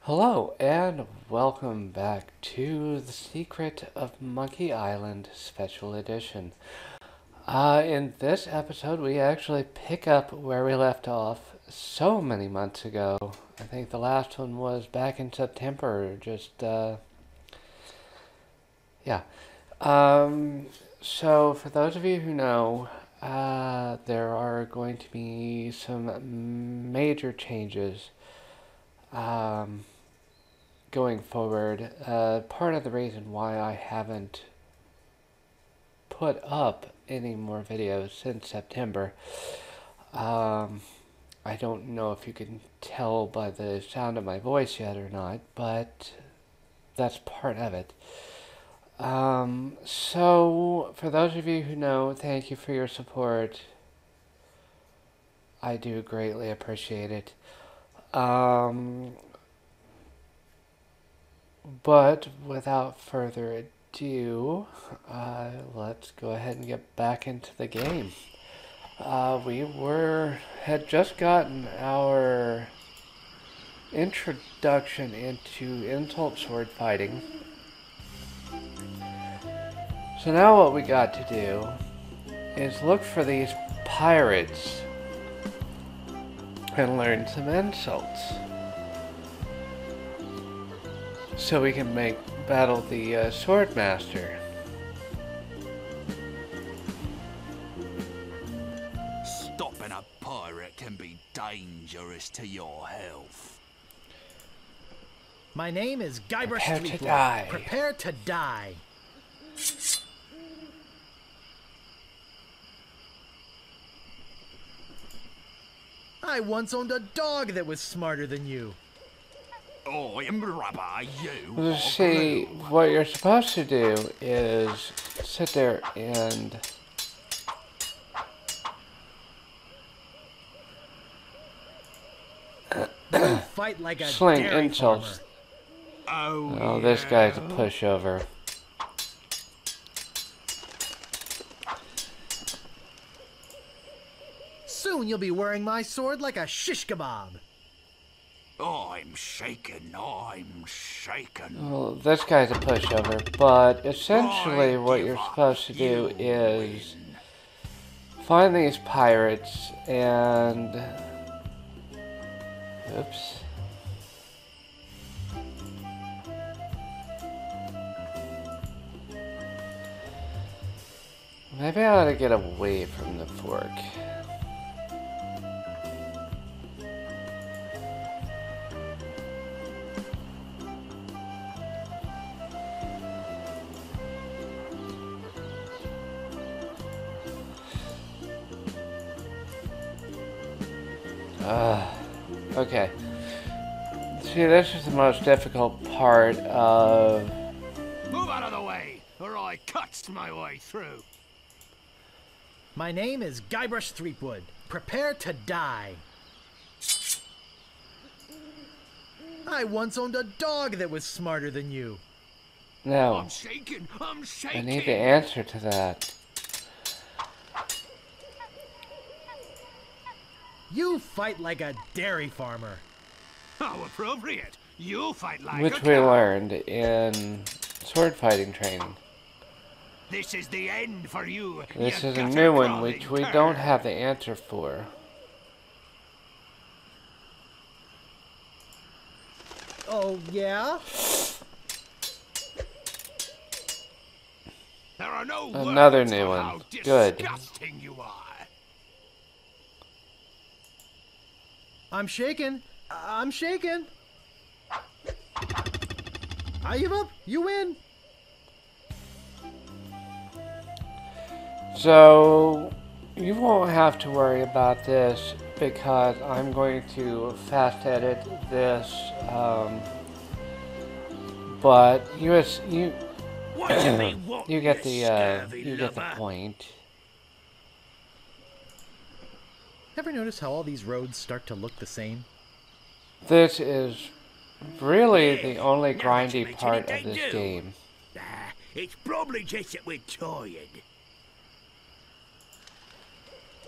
Hello and welcome back to The Secret of Monkey Island Special Edition. In this episode, we actually pick up where we left off so many months ago. I think the last one was back in September, yeah. So for those of you who know, there are going to be some major changes going forward. Part of the reason why I haven't put up any more videos since September, I don't know if you can tell by the sound of my voice yet or not, but that's part of it. So, for those of you who know, thank you for your support. I do greatly appreciate it. But without further ado, let's go ahead and get back into the game. Had just gotten our introduction into insult sword fighting. So now what we got to do is look for these pirates and learn some insults, so we can battle the sword master. Stopping a pirate can be dangerous to your health. My name is Guybrush. Prepare to die. Prepare to die. I once owned a dog that was smarter than you. I'm rubber, you are See, glue. what you're supposed to do is sit there and You fight like a sling dairy insults. farmer. Oh, this guy's a pushover. Soon you'll be wearing my sword like a shish kebab. I'm shaken. Well, this guy's a pushover, but essentially what you're supposed to do is find these pirates and... Oops. Maybe I ought to get away from the fork. Okay. See, this is the most difficult part of... Move out of the way, or I cuts my way through. My name is Guybrush Threepwood. Prepare to die. I once owned a dog that was smarter than you. No, I'm shaking. I need the answer to that. You fight like a dairy farmer. How appropriate. You fight like Which a we cow. learned in sword fighting training. This is the end for you. This you is a new one gutter-crawling which we cur. don't have the answer for. Oh, yeah? There are no Another words new for one. how Good. disgusting you are. I'm shaking. I'm shaking. I give up. You win. So, you won't have to worry about this because I'm going to fast edit this, but you What do you mean, what, you get the scurvy you get the lover? point. Ever notice how all these roads start to look the same? This is really the only Now grindy that's part making of it this do. game. It's probably just that we're tired.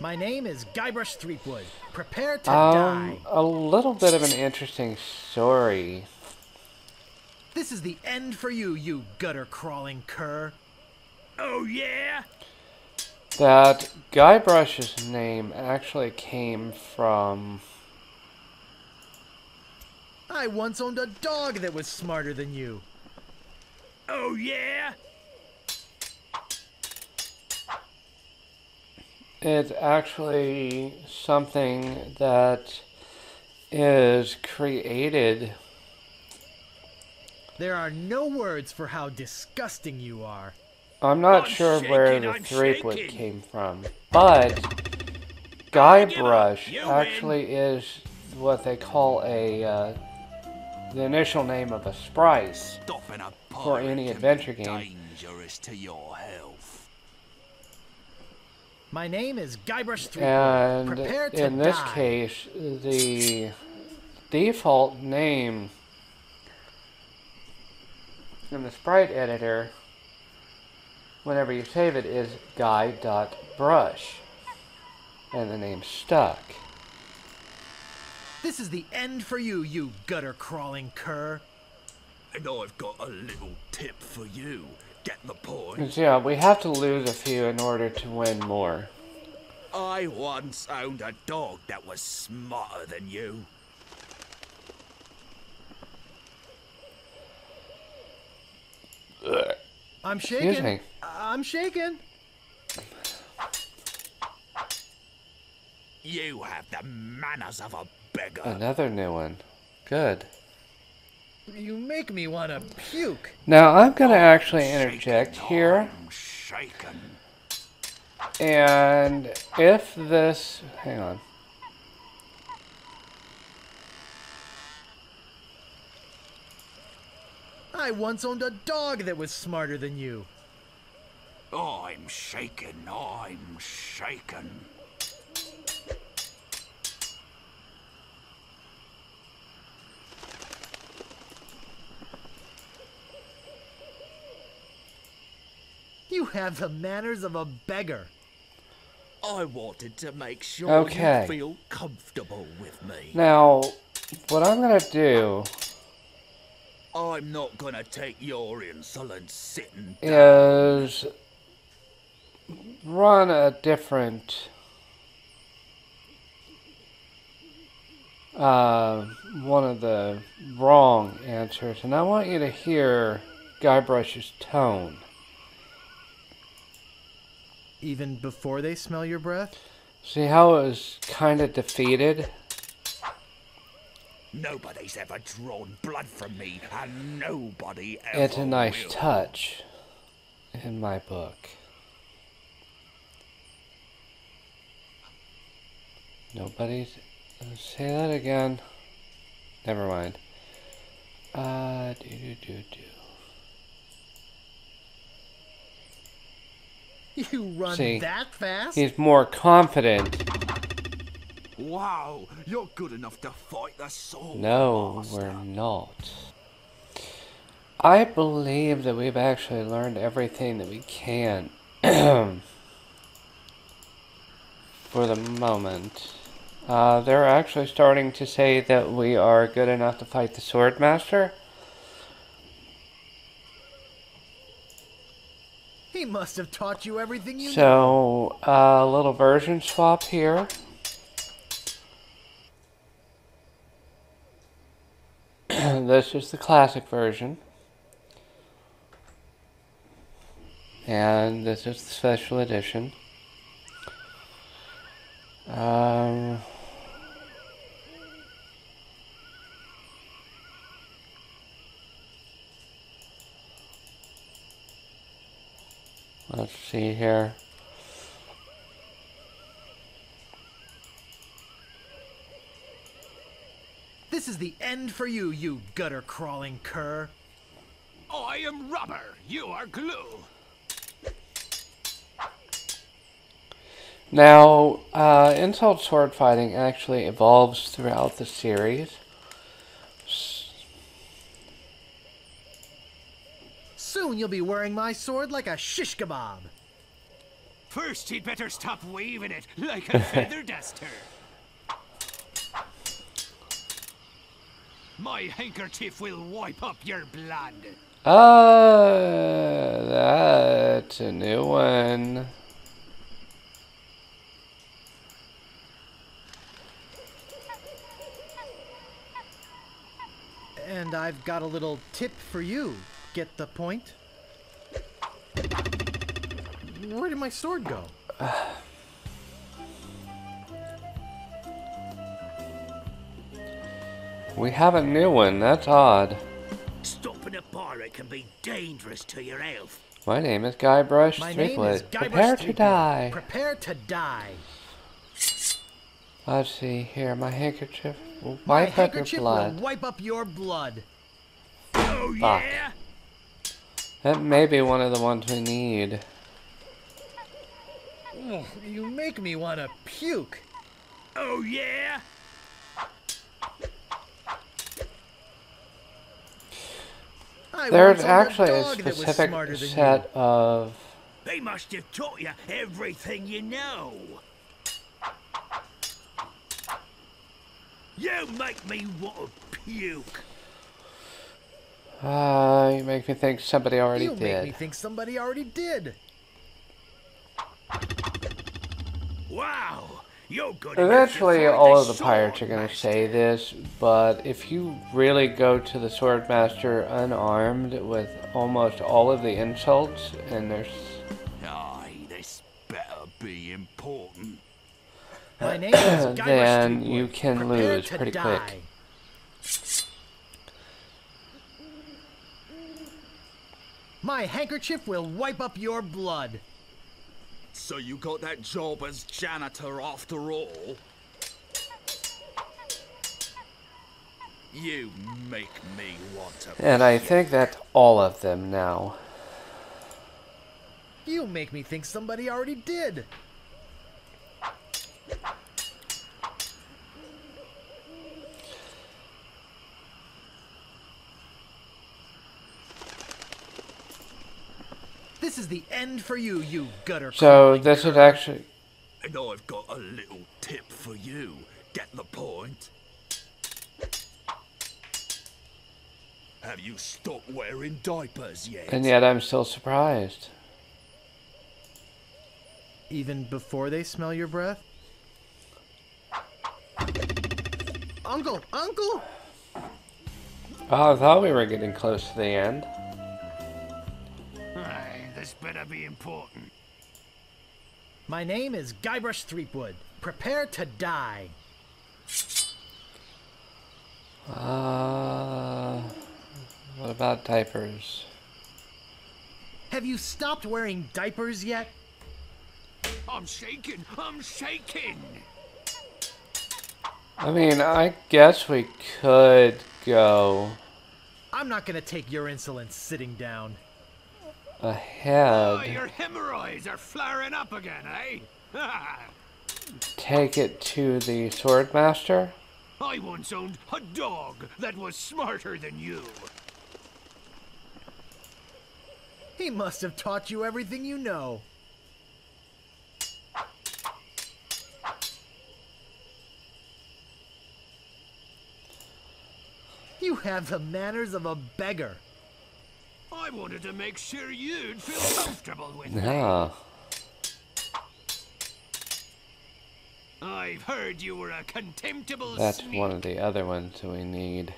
My name is Guybrush Threepwood. Prepare to die. A little bit of an interesting story This is the end for you, you gutter-crawling cur. Oh, yeah? That Guybrush's name actually came from... I once owned a dog that was smarter than you. Oh, yeah? It's actually something that is created. There are no words for how disgusting you are. I'm not I'm sure shaking, where the I'm threepwood shaking. came from, but I give up. Guybrush You actually is what they call a the initial name of a sprite Stopping a for pirate any can adventure be game. dangerous to your health. My name is Guybrush Threepwood. And Prepare to in this die. case, the default name in the sprite editor, whenever you save it, is guy.brush, and the name stuck. This is the end for you, you gutter-crawling cur. And I've got a little tip for you. Get the point? And so, yeah, we have to lose a few in order to win more. I once owned a dog that was smarter than you. I'm shaking. Excuse me. I'm shaking. You have the manners of a beggar. Another new one. Good. You make me want to puke. Now, I'm going to actually interject here. I'm shaken. And if this... Hang on. I once owned a dog that was smarter than you. I'm shaken. I'm shaken. You have the manners of a beggar. I wanted to make sure Okay. you feel comfortable with me. Now, what I'm going to do I'm not gonna take your insolence sitting down. is run a different one of the wrong answers, and I want you to hear Guybrush's tone. Even before they smell your breath? See how it was kind of defeated? Nobody's ever drawn blood from me, and nobody ever It's a nice will. touch in my book. Nobody's... Say that again. Never mind. You run See, that fast? he's more confident. Wow, you're good enough to fight the sword. No, master. we're not. I believe that we've actually learned everything that we can for the moment. They're actually starting to say that we are good enough to fight the sword master. He must have taught you everything you know. So, a little version swap here. This is the classic version. And this is the special edition. Let's see here. This is the end for you, you gutter-crawling cur. I am rubber, you are glue. Now, insult sword fighting actually evolves throughout the series. Soon you'll be wearing my sword like a shish kebab. First, he'd better stop waving it like a feather duster. My handkerchief will wipe up your blood. That's a new one. And I've got a little tip for you. Get the point? Where did my sword go? We have a new one. That's odd. Stopping a pirate can be dangerous to your health. My name is Guybrush. My name is Guybrush. Prepare to die. Prepare to die. Let's see here. My handkerchief will My wipe up your handkerchief blood. will wipe up your blood. Oh Fuck. yeah? That may be one of the ones we need. Oh, you make me want to puke. Oh yeah? I There's once owned actually a dog that was specific smarter than set of... They must have taught you everything you know. You make me want to puke. You make me think somebody already You did. make me think somebody already did. Wow, you're good. Eventually, all of the pirates are going to say this, but if you really go to the Swordmaster unarmed with almost all of the insults, and there's... Aye, this better be important. My name is Guybrush then Threepwood. you can Prepare lose to pretty die. quick. My handkerchief will wipe up your blood. So you got that job as janitor after all? You make me want to... And I think that's all of them now. You make me think somebody already did. This is the end for you, you gutter. So this is actually... And I've got a little tip for you. Get the point? Have you stopped wearing diapers yet? And yet I'm still surprised. Even before they smell your breath? Uncle! Uncle! Oh, I thought we were getting close to the end. Aye, this better be important. My name is Guybrush Threepwood. Prepare to die. What about diapers? Have you stopped wearing diapers yet? I'm shaking! I'm shaking! I mean, I guess we could go I'm not gonna take your insolence sitting down. ahead. Oh, your hemorrhoids are flaring up again, eh? Take it to the Swordmaster. I once owned a dog that was smarter than you. He must have taught you everything you know. You have the manners of a beggar. I wanted to make sure you'd feel comfortable with me. Yeah. I've heard you were a contemptible That's sneak. one of the other ones we need.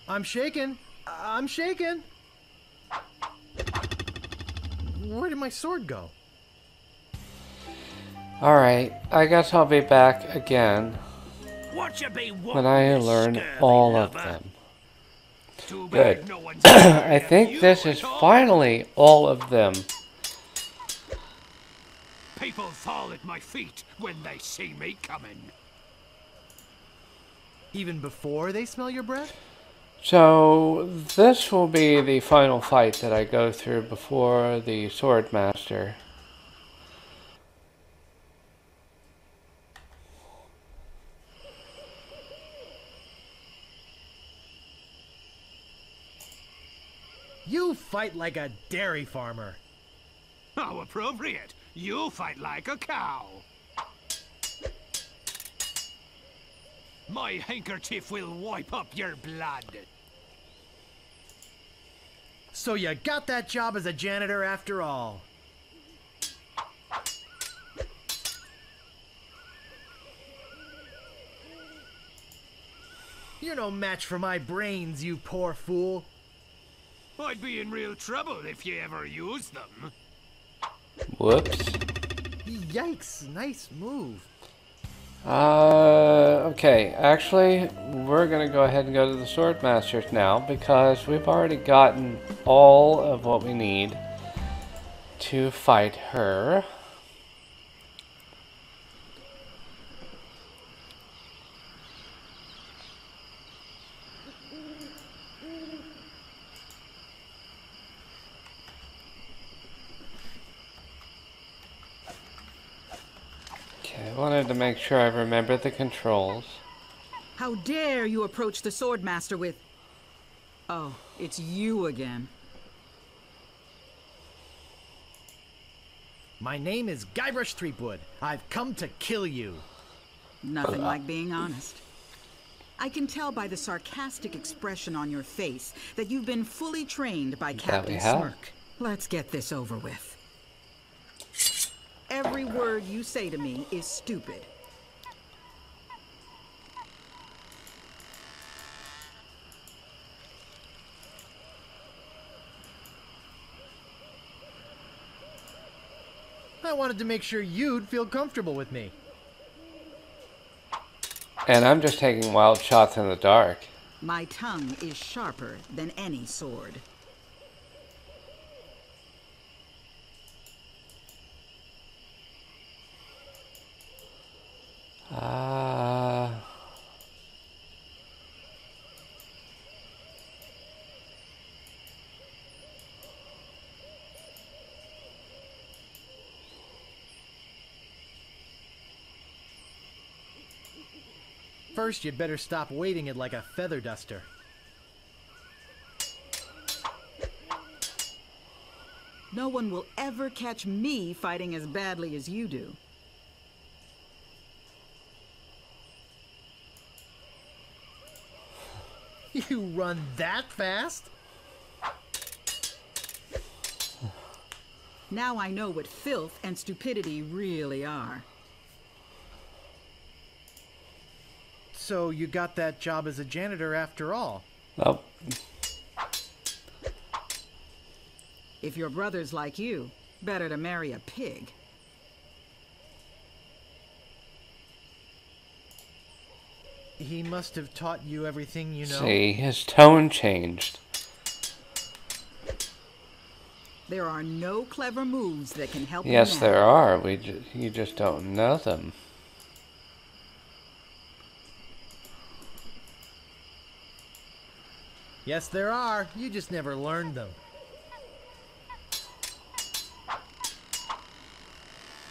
I'm shaking. I'm shaking. Where did my sword go? Alright, I guess I'll be back again What you be when I wanting, learn scurvy all of lover? them. Too Good. bad no one's I heard of think you this is at all. finally all of them. People fall at my feet when they see me coming. Even before they smell your breath? So, this will be the final fight that I go through before the Swordmaster. You fight like a dairy farmer. How appropriate. You fight like a cow. My handkerchief will wipe up your blood. So you got that job as a janitor after all. You're no match for my brains, you poor fool. I'd be in real trouble if you ever used them. Whoops. Yikes, nice move. Okay, actually, we're gonna go ahead and go to the Swordmasters now because we've already gotten all of what we need to fight her. I wanted to make sure I remembered the controls. How dare you approach the Swordmaster with... Oh, it's you again. My name is Guybrush Threepwood. I've come to kill you. Nothing like being honest. I can tell by the sarcastic expression on your face that you've been fully trained by Captain Smirk. Let's get this over with. Every word you say to me is stupid. I wanted to make sure you'd feel comfortable with me. And I'm just taking wild shots in the dark. My tongue is sharper than any sword. First, you'd better stop waving it like a feather duster. No one will ever catch me fighting as badly as you do. You run that fast? Now I know what filth and stupidity really are. So you got that job as a janitor after all? Oh. If your brother's like you, better to marry a pig. He must have taught you everything you know. See, his tone changed. There are no clever moves that can help you Yes, now. there are. You just don't know them. Yes, there are. You just never learned them.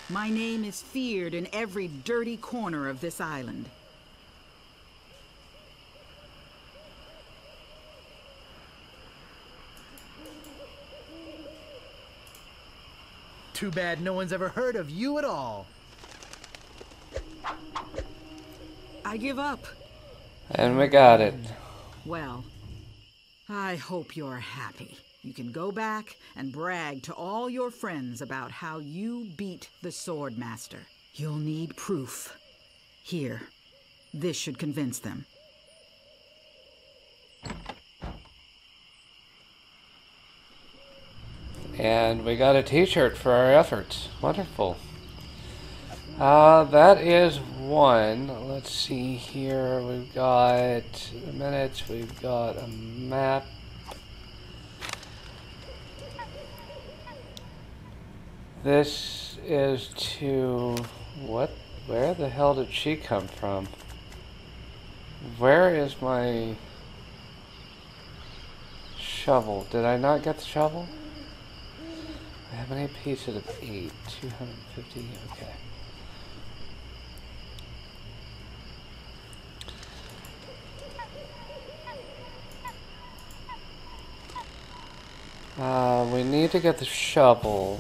My name is feared in every dirty corner of this island. Too bad no one's ever heard of you at all. I give up. And we got it. Well, I hope you're happy. You can go back and brag to all your friends about how you beat the Swordmaster. You'll need proof. Here, this should convince them. And we got a t-shirt for our efforts. Wonderful. That is one. Let's see here. We've got minutes. We've got a map. This is to... what? Where the hell did she come from? Where is my shovel? Did I not get the shovel? How many pieces of 8? 250? Okay. We need to get the shovel.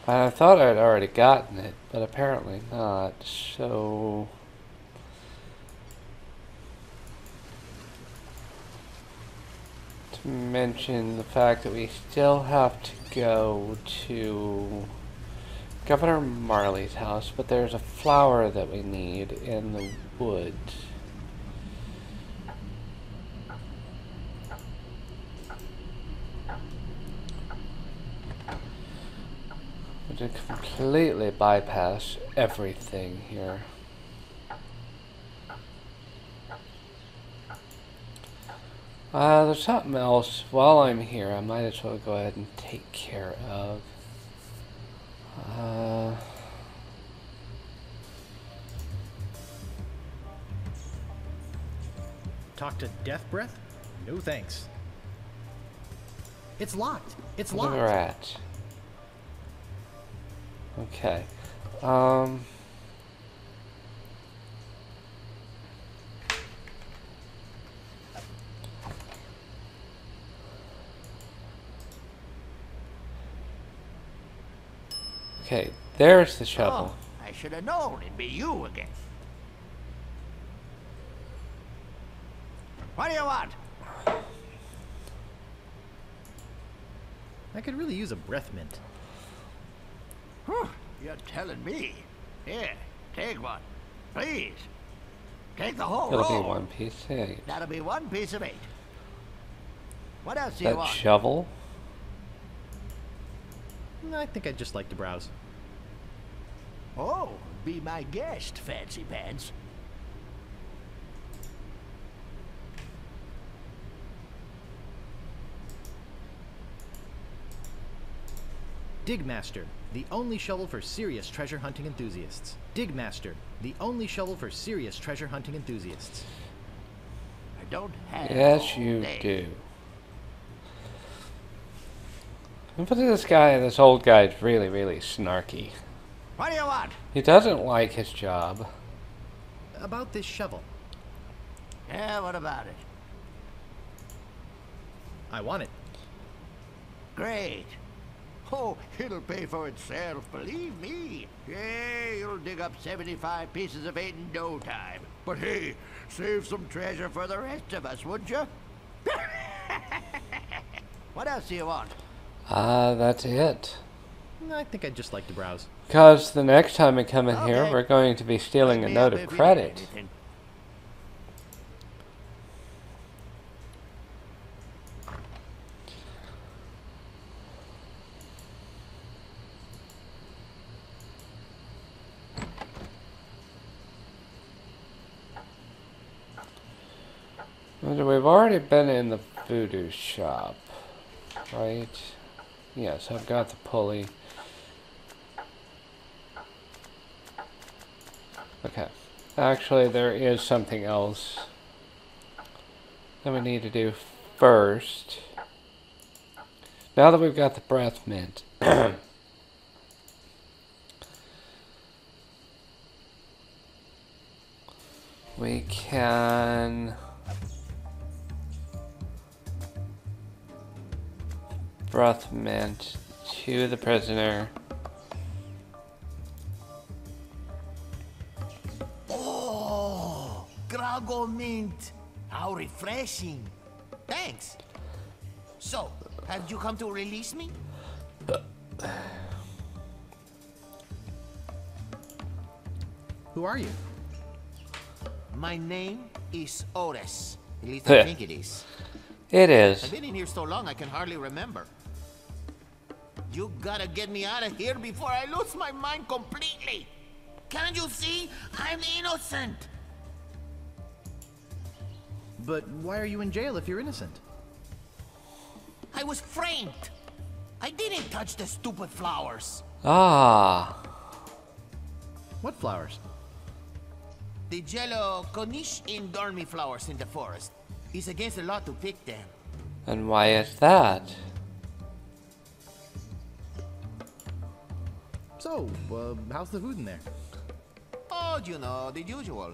I thought I'd already gotten it, but apparently not. So to mention the fact that we still have to go to Governor Marley's house, but there's a flower that we need in the woods. To completely bypass everything here. There's something else while I'm here I might as well go ahead and take care of. Talk to Death Breath? No thanks. It's locked. It's Where locked. we're at. Okay. Okay, there's the shovel. Oh, I should have known it'd be you again. What do you want? I could really use a breath mint. Whew, you're telling me. Here, take one. Please. Take the whole It'll roll. be 1 piece. Yeah, That'll be 1 piece of 8. What else do you that want? shovel. I think I'd just like to browse. Oh, be my guest, Fancy Pants. Digmaster, the only shovel for serious treasure hunting enthusiasts. Digmaster, the only shovel for serious treasure hunting enthusiasts. I don't have Yes, all you day. do. And but this old guy's really, really snarky. What do you want? He doesn't like his job. About this shovel. Yeah, what about it? I want it. Great. Oh, it'll pay for itself, believe me. Yeah, you'll dig up 75 pieces of 8 in no time. But hey, save some treasure for the rest of us, would you? What else do you want? That's it. I think I'd just like to browse. Because the next time we come in here, Okay. we're going to be stealing a Let me note up of if you need credit. anything. And we've already been in the voodoo shop, right? Yes, I've got the pulley. Okay. Actually, there is something else that we need to do first. Now that we've got the breath mint. We can breath mint to the prisoner. Oh, Grago mint. How refreshing. Thanks. So, have you come to release me? Who are you? My name is Ores. At least I think it is. It is. I've been in here so long I can hardly remember. You gotta get me out of here before I lose my mind completely. Can't you see? I'm innocent. But why are you in jail if you're innocent? I was framed. I didn't touch the stupid flowers. Ah. What flowers? The yellow Konish Indormi flowers in the forest. It's against the law to pick them. And why is that? So, how's the food in there? Oh, you know, the usual.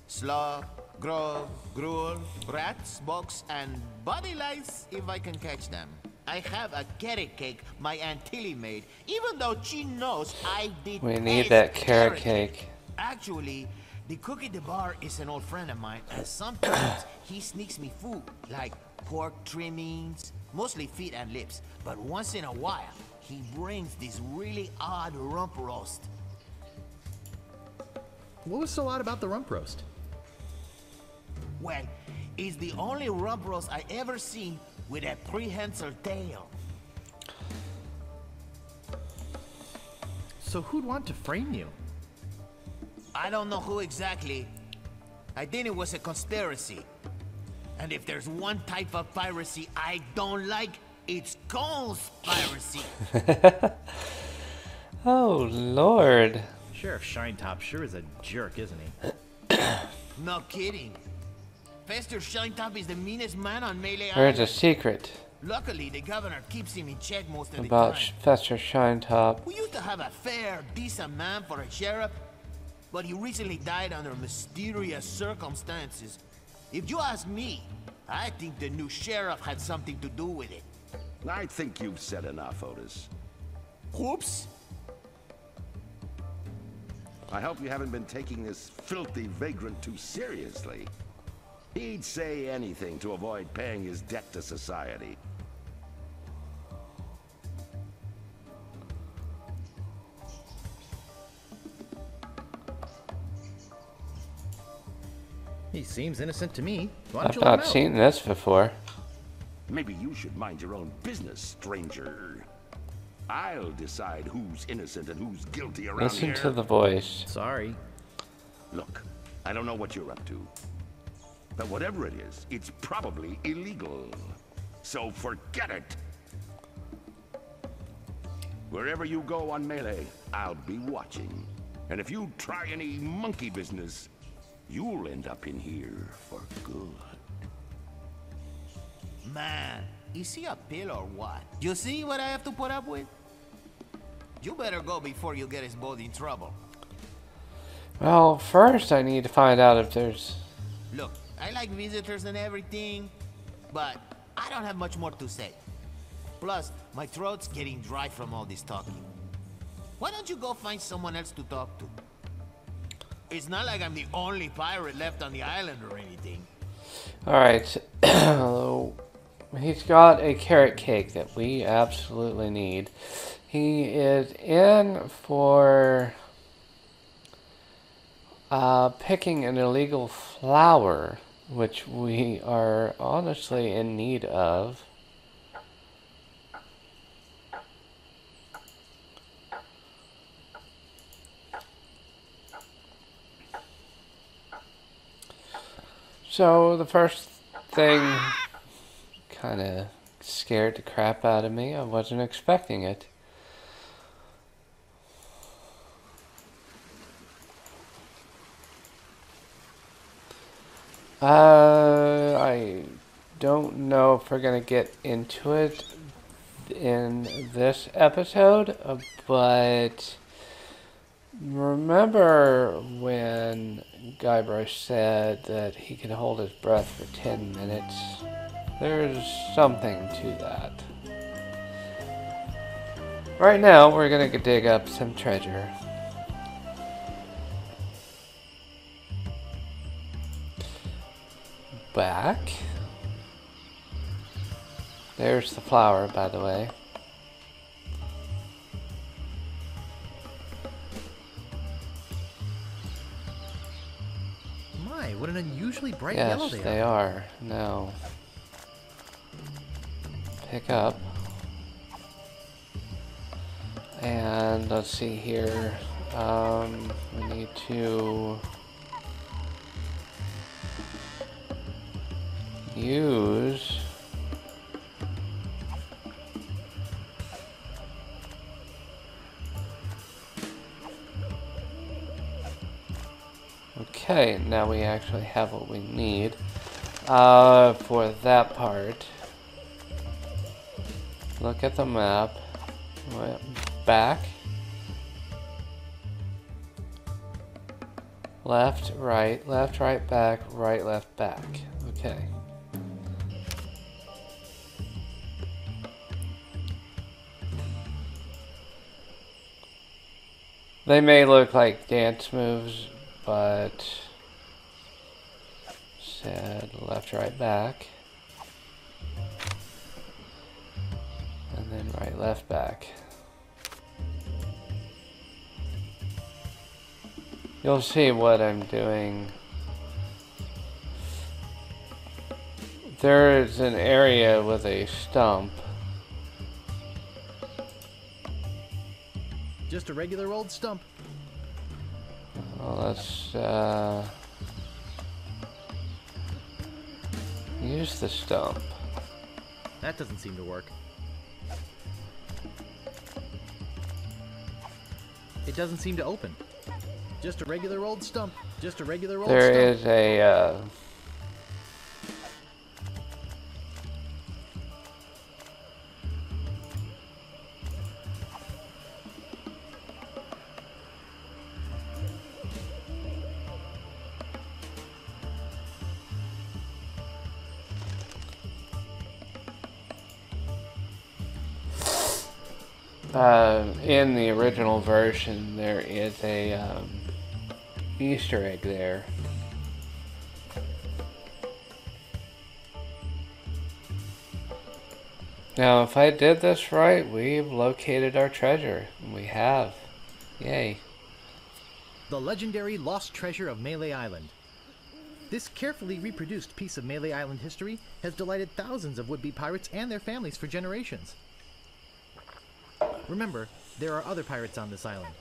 Slug, grog, gruel, rats, bugs, and body lice if I can catch them. I have a carrot cake my Aunt Tilly made, even though she knows I did. We need that carrot cake. Actually, the cook at the bar is an old friend of mine, and sometimes he sneaks me food, like pork trimmings, mostly feet and lips. But once in a while, he brings this really odd rump roast. What was so odd about the rump roast? Well, it's the only rump roast I ever seen with a prehensile tail. So who'd want to frame you? I don't know who exactly. I think it was a conspiracy. And if there's one type of piracy I don't like, it's conspiracy. Oh, Lord. Sheriff Shinetop sure is a jerk, isn't he? No kidding. Fester Shinetop is the meanest man on Melee There's Island. a secret Luckily, the governor keeps him in check most of the about time. Fester Shinetop. We used to have a fair, decent man for a sheriff, but he recently died under mysterious circumstances. If you ask me, I think the new sheriff had something to do with it. I think you've said enough, Otis. Whoops. I hope you haven't been taking this filthy vagrant too seriously. He'd say anything to avoid paying his debt to society. He seems innocent to me. Why don't I've you let him not out? seen this before. Maybe you should mind your own business, stranger. I'll decide who's innocent and who's guilty around Listen here. to the voice. Sorry. Look, I don't know what you're up to. But whatever it is, it's probably illegal. So forget it. Wherever you go on Melee, I'll be watching. And if you try any monkey business, you'll end up in here for good. Man, is he a pill or what? You see what I have to put up with? You better go before you get us both in trouble. Well, first I need to find out if there's... Look, I like visitors and everything, but I don't have much more to say. Plus, my throat's getting dry from all this talking. Why don't you go find someone else to talk to? It's not like I'm the only pirate left on the island or anything. Alright. He's got a carrot cake that we absolutely need. He is in for picking an illegal flower, which we are honestly in need of. So the first thing kind of scared the crap out of me. I wasn't expecting it. I don't know if we're gonna get into it in this episode, but remember when Guybrush said that he could hold his breath for 10 minutes? There's something to that. Right now, we're gonna dig up some treasure. Back. There's the flower, by the way. My, what an unusually bright yellow Yes, they they are. Now, pick up. And let's see here. We need to use okay, now we actually have what we need for that part. Look at the map. Back, left, right, back, right, left, back. Okay. They may look like dance moves, but said left, right, back. And then right, left, back. You'll see what I'm doing. There is an area with a stump. Just a regular old stump. Well, let's use the stump. That doesn't seem to work. It doesn't seem to open. Just a regular old stump. Just a regular old stump. There is a in the original version, there is a Easter egg there. Now, if I did this right, we've located our treasure. We have. Yay. The legendary lost treasure of Melee Island. This carefully reproduced piece of Melee Island history has delighted thousands of would-be pirates and their families for generations. Remember, there are other pirates on this island.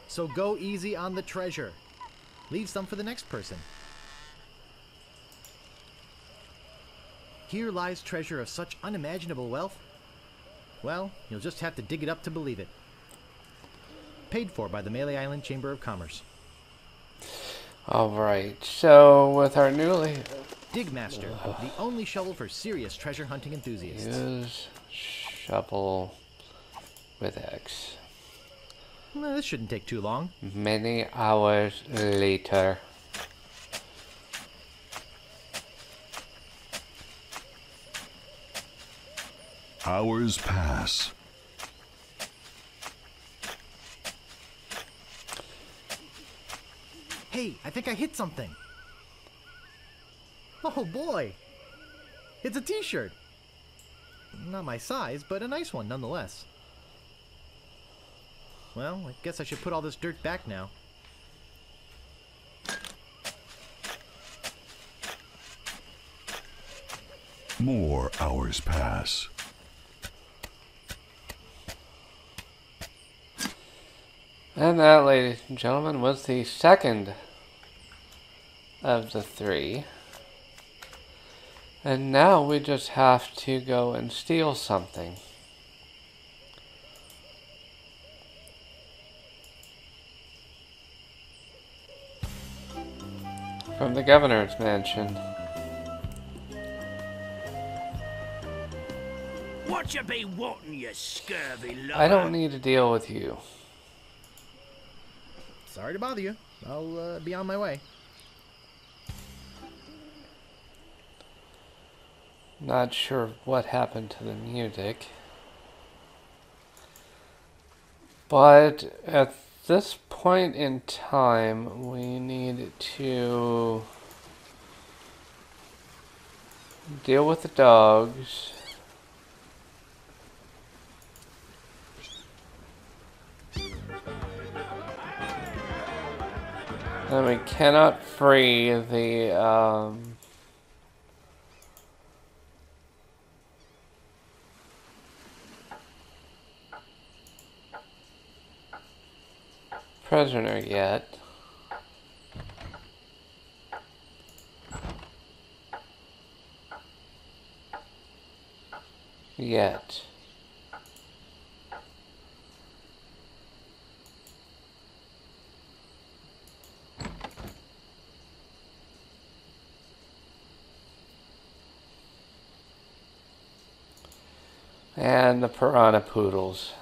So go easy on the treasure. Leave some for the next person. Here lies treasure of such unimaginable wealth. Well, you'll just have to dig it up to believe it. Paid for by the Melee Island Chamber of Commerce. Alright, so with our newly... Digmaster, the only shovel for serious treasure hunting enthusiasts. Use shovel with X. Well, this shouldn't take too long. Many hours later. Hours pass. Hey, I think I hit something. Oh boy! It's a t-shirt! Not my size, but a nice one nonetheless. Well, I guess I should put all this dirt back now. More hours pass. And that, ladies and gentlemen, was the second of the three. And now we just have to go and steal something. From the governor's mansion. What you be wanting, you scurvy lover? I don't need to deal with you. Sorry to bother you. I'll be on my way. Not sure what happened to the music. But at this point in time, we need to deal with the dogs. And we cannot free the prisoner yet. And the piranha poodles.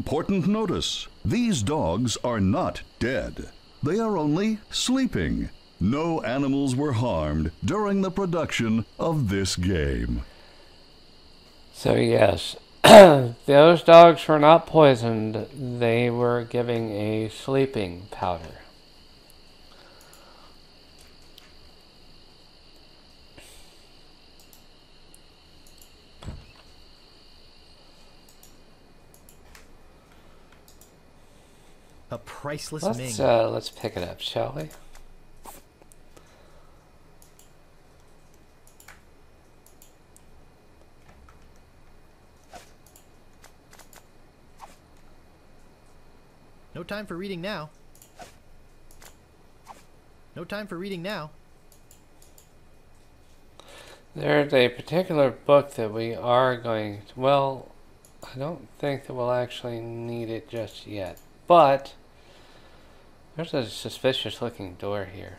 Important notice. These dogs are not dead. They are only sleeping. No animals were harmed during the production of this game. So yes, those dogs were not poisoned. They were giving a sleeping powder. A priceless Let's Ming. let's pick it up, shall we? No time for reading now. No time for reading now. There's a particular book that we are going to, well, I don't think that we'll actually need it just yet, but there's a suspicious looking door here.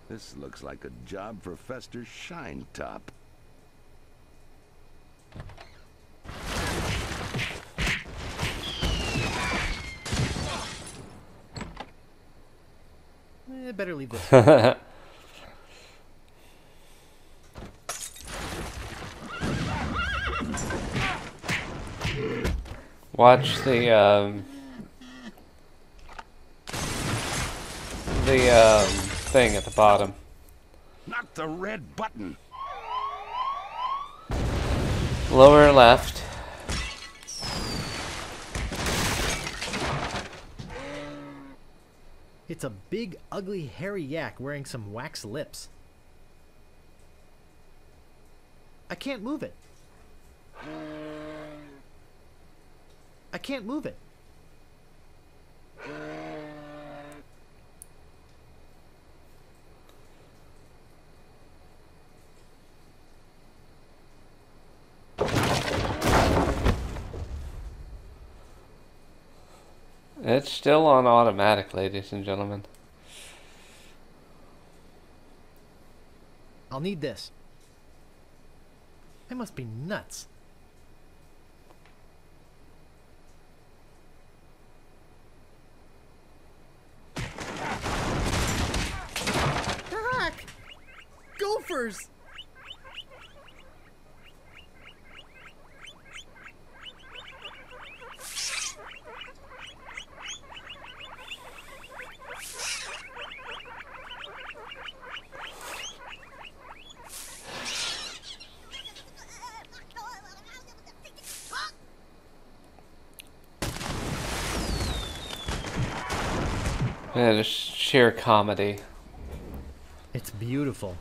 This looks like a job for Fester Shinetop. Better leave this. Watch the thing at the bottom. Not the red button. Lower left. It's a big, ugly, hairy yak wearing some wax lips. I can't move it. I can't move it. It's still on automatic, ladies and gentlemen. I'll need this. I must be nuts. Heck! Gophers! And it's sheer comedy. It's beautiful.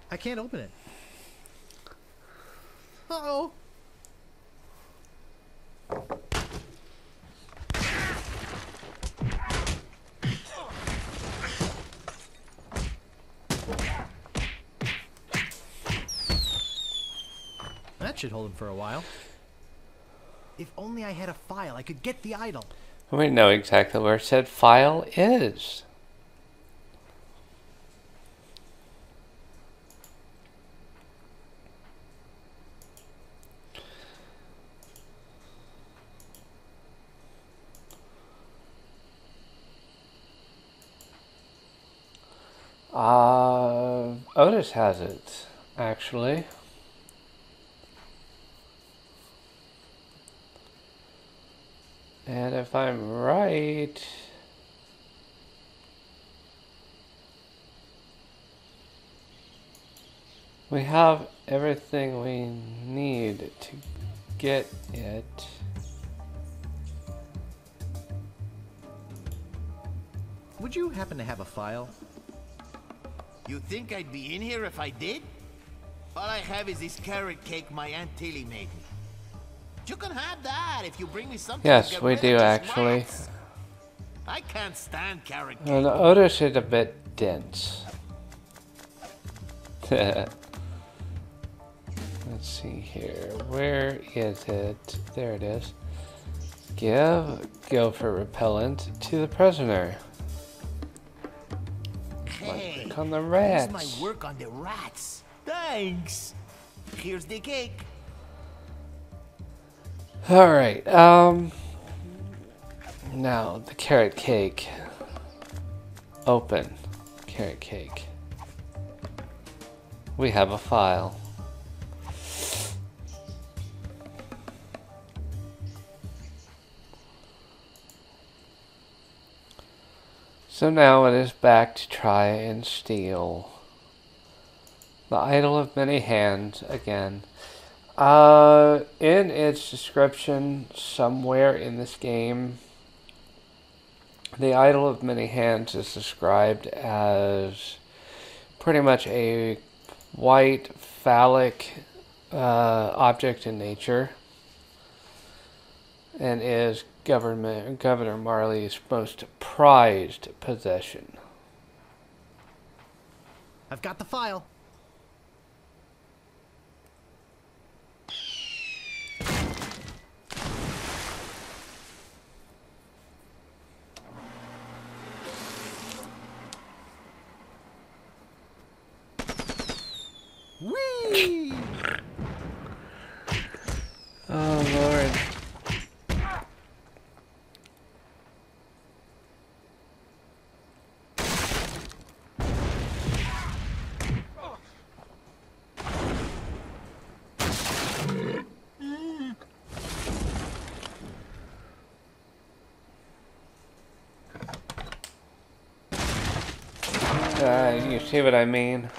I can't open it. Uh-oh. That should hold him for a while. If only I had a file, I could get the idol. We know exactly where said file is. Otis has it, actually. And if I'm right, we have everything we need to get it. Would you happen to have a file? You think I'd be in here if I did? All I have is this carrot cake my Aunt Tilly made me. You can have that if you bring me something. Yes, to get we rid of do this actually. wax. I can't stand carrot cake. And Otis is a bit dense. Let's see here. Where is it? There it is. Give gopher repellent to the prisoner. Hey, work on the rats. Here's my work on the rats. Thanks. Here's the cake. Alright, now the carrot cake. Open carrot cake. We have a file. So now it is back to try and steal the idol of many hands again. In its description, somewhere in this game, the idol of many hands is described as pretty much a white phallic object in nature, and is Governor Marley's most prized possession. I've got the file. Whee! Oh, Lord. You see what I mean?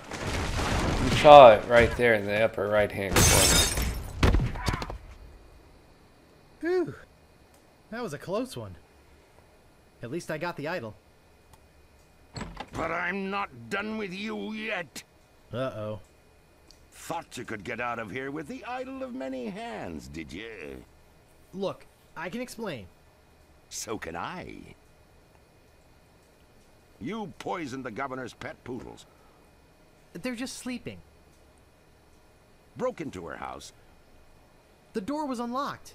You saw it right there in the upper right-hand corner. Whew. That was a close one. At least I got the idol. But I'm not done with you yet. Uh-oh. Thought you could get out of here with the idol of many hands, did you? Look, I can explain. So can I. You poisoned the governor's pet poodles, They're just sleeping. broke into her house, The door was unlocked.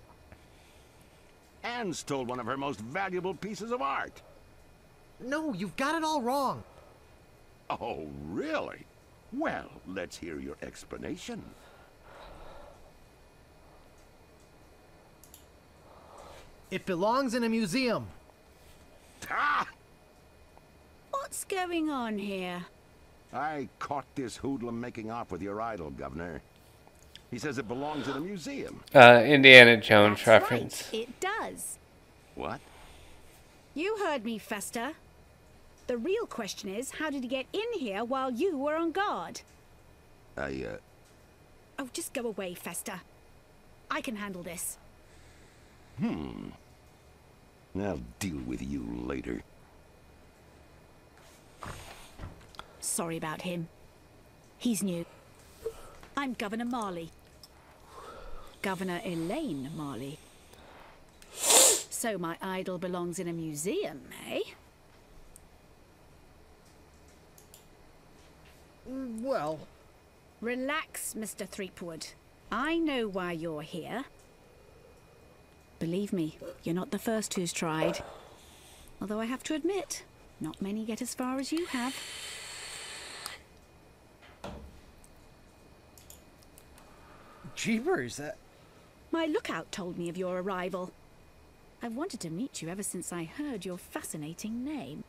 and stole one of her most valuable pieces of art. No, you've got it all wrong. Oh, really? Well, let's hear your explanation. It belongs in a museum. Ah! What's going on here? I caught this hoodlum making off with your idol, Governor. He says it belongs in a museum. Indiana Jones That's reference. right, it does. What? You heard me, Fester. The real question is, how did he get in here while you were on guard? Oh, just go away, Fester. I can handle this. I'll deal with you later. Sorry about him. He's new. I'm Governor Marley. Governor Elaine Marley. So my idol belongs in a museum, eh? Well, Relax, Mr. Threepwood. I know why you're here. Believe me, you're not the first who's tried. Although I have to admit, not many get as far as you have. jeepers. My lookout told me of your arrival. I've wanted to meet you ever since I heard your fascinating name.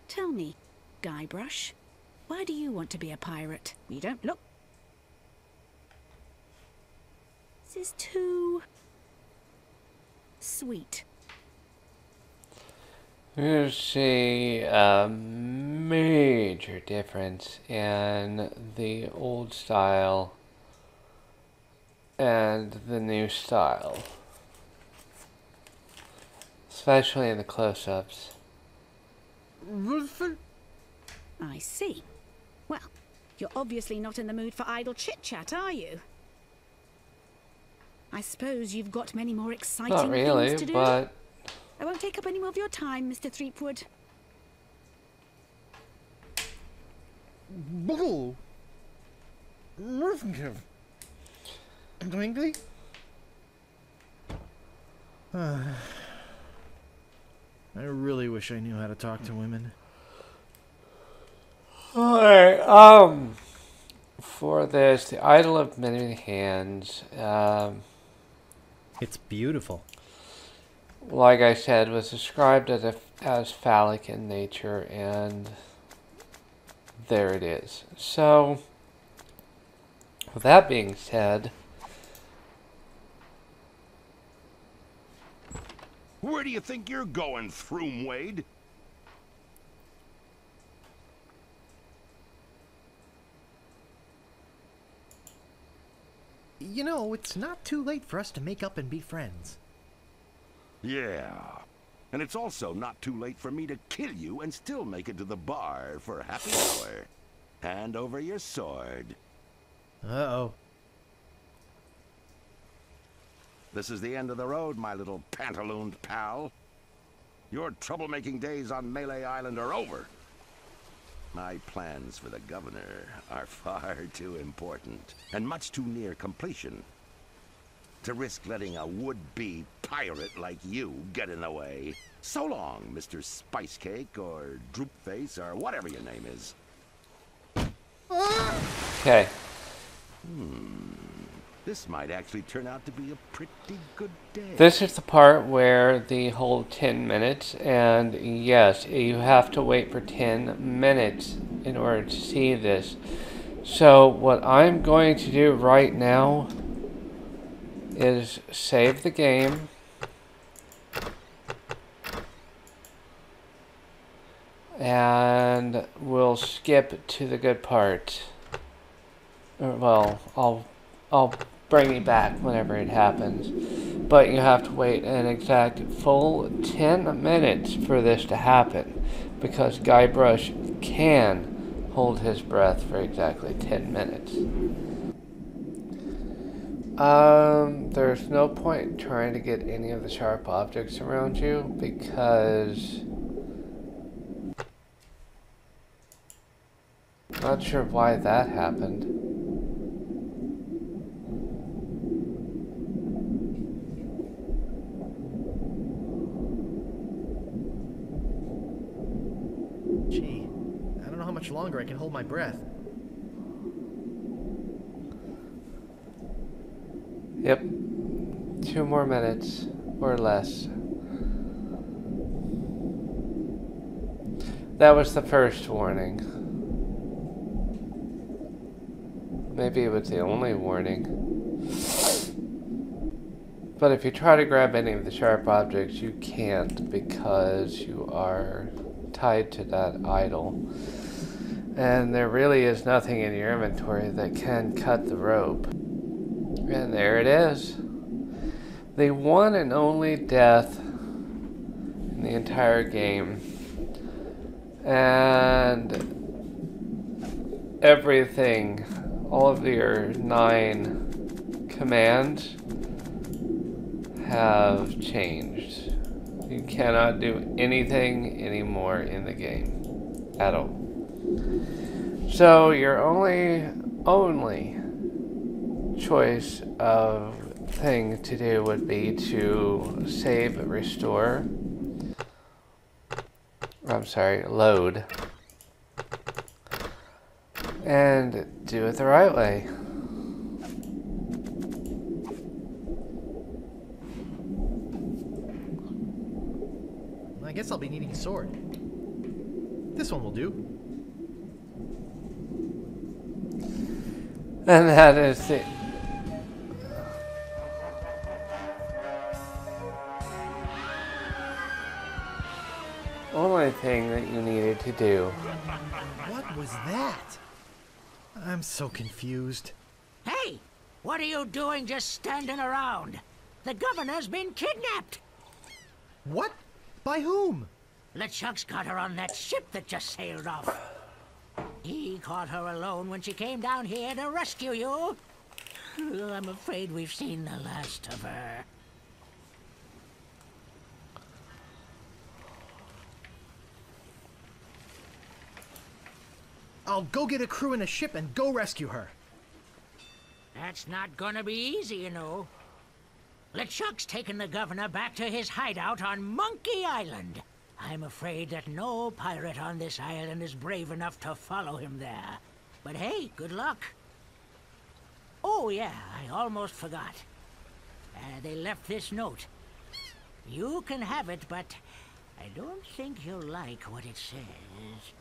Tell me, Guybrush, why do you want to be a pirate? You don't look... This is too... sweet. You see a major difference in the old style and the new style, especially in the close-ups. I see. Well, you're obviously not in the mood for idle chit-chat, are you? I suppose you've got many more exciting Not really, things to do. but I won't take up any more of your time, Mr. Threepwood. Bull. Twinkly? I really wish I knew how to talk to women. Alright, for this, the Idol of Many Hands, It's beautiful. like I said, was described as phallic in nature, and there it is. So, with that being said, Where do you think you're going, Throom Wade? You know, it's not too late for us to make up and be friends. Yeah. And it's also not too late for me to kill you and still make it to the bar for a happy hour. Hand over your sword. Uh-oh. This is the end of the road, my little pantalooned pal. Your troublemaking days on Melee Island are over. My plans for the governor are far too important and much too near completion to risk letting a would-be pirate like you get in the way. So long, Mr. Spice Cake or Droopface or whatever your name is. okay. This might actually turn out to be a pretty good day. This is the part where the whole 10 minutes, and yes, you have to wait for 10 minutes in order to see this. So what I'm going to do right now is save the game. And we'll skip to the good part. Well, I'll bring you back whenever it happens. But you have to wait an exact full 10 minutes for this to happen, because Guybrush can hold his breath for exactly 10 minutes. There's no point in trying to get any of the sharp objects around you, because not sure why that happened. Gee, I don't know how much longer I can hold my breath. Yep. 2 more minutes or less. That was the first warning. Maybe it was the only warning. But if you try to grab any of the sharp objects, you can't, because you are tied to that idol. And there really is nothing in your inventory that can cut the rope. And there it is. The one and only death in the entire game. And everything, all of your 9 commands have changed. You cannot do anything anymore in the game at all. So your only choice of thing to do would be to save, restore. I'm sorry, load. And do it the right way. I guess I'll be needing a sword. This one will do. And that is the only thing that you needed to do. What was that? I'm so confused. Hey, what are you doing just standing around? The governor's been kidnapped. What? By whom? LeChuck's got her on that ship that just sailed off. He caught her alone when she came down here to rescue you. I'm afraid we've seen the last of her. I'll go get a crew and a ship and go rescue her. That's not gonna be easy, you know. LeChuck's taken the governor back to his hideout on Monkey Island. I'm afraid that no pirate on this island is brave enough to follow him there. But hey, good luck. Oh yeah, I almost forgot. They left this note. You can have it, but I don't think you'll like what it says.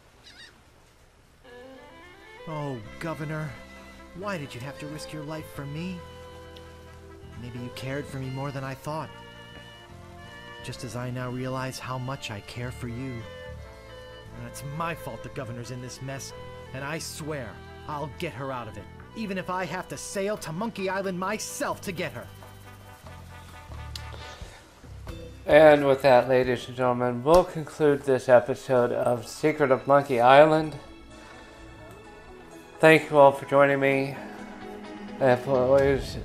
Oh, Governor. Why did you have to risk your life for me? Maybe you cared for me more than I thought. Just as I now realize how much I care for you. And it's my fault the Governor's in this mess, and I swear I'll get her out of it, even if I have to sail to Monkey Island myself to get her. And with that, ladies and gentlemen, we'll conclude this episode of Secret of Monkey Island. Thank you all for joining me. As always,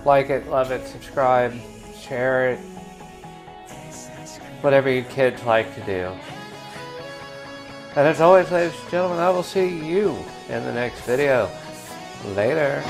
like it, love it, subscribe, share it. Whatever you kids like to do. And as always, ladies and gentlemen, I will see you in the next video. Later.